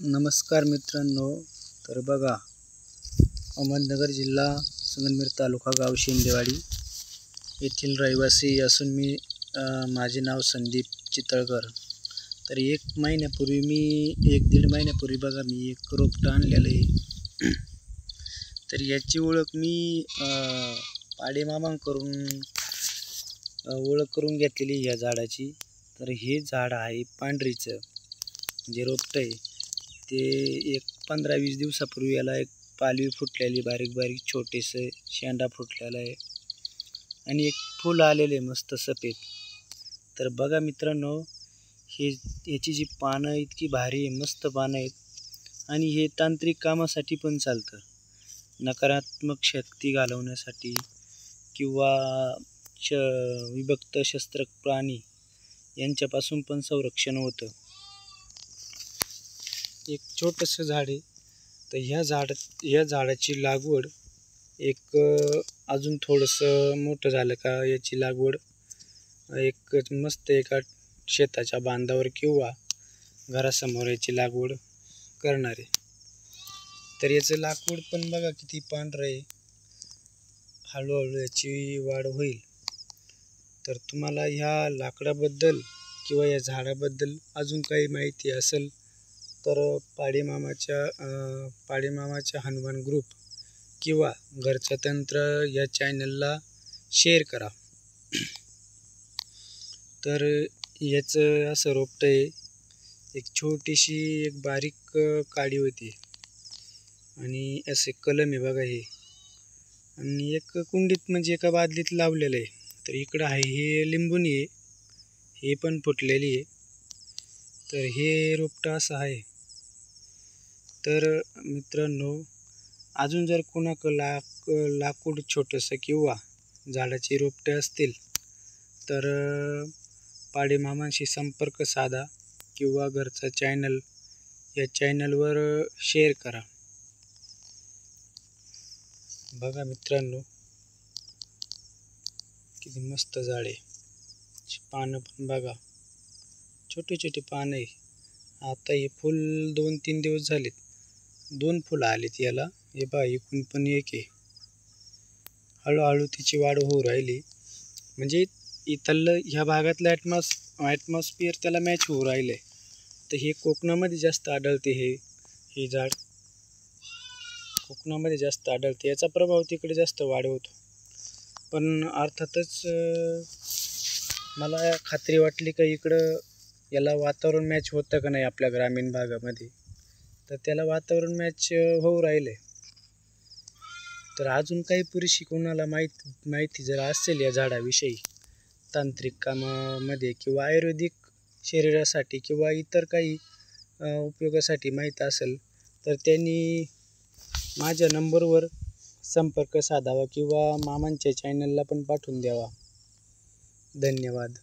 नमस्कार मित्रांनो, तर बघा, अहमदनगर जिल्हा संगमनेर तालुका गाव शेंदेवाडी येथील रहिवासी असून मी माझे नाव संदीप चितळकर। तर एक दीड महिन्यापूर्वी बघा मी एक रोपटं आणलेलं आहे। तर याची ओळख मी पाडेमामांकडून ओळख करून घेतलेली या झाडाची। तर हे झाड आहे पांढरीचं, जे रोपटं आहे ते एक 15-20 दिवसापूर्वी याला एक पालवी फुटलेली, बारीक बारीक छोटेसे शेंडा फुटलेला आहे आणि एक फूल आलेले मस्त सफेद। तर बघा मित्रांनो, याची जी पानं इतकी भारी आहे, मस्त पानं आहेत आणि हे तांत्रिक कामासाठी पण चालतं, नकारात्मक शक्ती घालवण्यासाठी किंवा विभक्त शस्त्र प्राणी यांच्यापासून पण संरक्षण होतं। एक छोटंसं झाड आहे, तर ह्या झाडाची लागवड एक अजून थोडंसं मोठं झालं का याची लागवड एक मस्त एका शेताच्या बांधावर किंवा घरासमोर याची लागवड करणार आहे। तर याचं लाकूड पण बघा किती पांढरं आहे, हळूहळू याची वाढ होईल। तर तुम्हाला ह्या लाकडाबद्दल किंवा या झाडाबद्दल अजून काही माहिती असेल तर पाडेमामाच्या हनुमान ग्रुप किंवा घरचं तंत्र या चॅनलला शेअर करा। तर याचं असं रोपटं आहे, एक छोटीशी एक बारीक काडी होती आणि असे कलम आहे बघा हे, आणि एक कुंडीत म्हणजे एका बादलीत लावलेलं आहे। तर इकडं आहे हे लिंबुनी आहे, हे पण फुटलेली आहे। तर हे रोपटं असं आहे। तर मित्रांनो, अजून जर लाकूड छोटंसं किंवा झाडाची रोपटे असतील तर पाडेमामांशी संपर्क साधा किंवा घरचा चॅनल या चॅनलवर शेअर करा। बघा मित्रांनो, किती मस्त झाड आहे, पानं पण बघा, छोटे छोटे पानं आहे। आता हे फुल 2-3 दिवस झालेत, 2 फुलं आलेत याला, हे पहा इकडून पण एक आहे। हळूहळू तिची वाढ होऊ राहिली, म्हणजे इथलं ह्या भागातलं ॲटमॉस्फिअर त्याला मॅच होऊ राहिलं। तर हे कोकणामध्ये जास्त आढळते, हे झाड कोकणामध्ये जास्त आढळते, याचा प्रभाव तिकडे जास्त वाढवतो। पण अर्थातच मला खात्री वाटली का इकडं याला वातावरण मॅच होतं का नाही आपल्या ग्रामीण भागामध्ये, तर त्याला वातावरण मॅच होऊ राहिले। तर अजून काही पुरेशी कोणाला माहिती जर असेल या झाडाविषयी, तांत्रिक कामामध्ये किंवा आयुर्वेदिक शरीरासाठी किंवा इतर काही उपयोगासाठी माहीत असेल तर त्यांनी माझ्या नंबरवर संपर्क साधावा किंवा मामांच्या चॅनलला पण पाठवून द्यावा। धन्यवाद।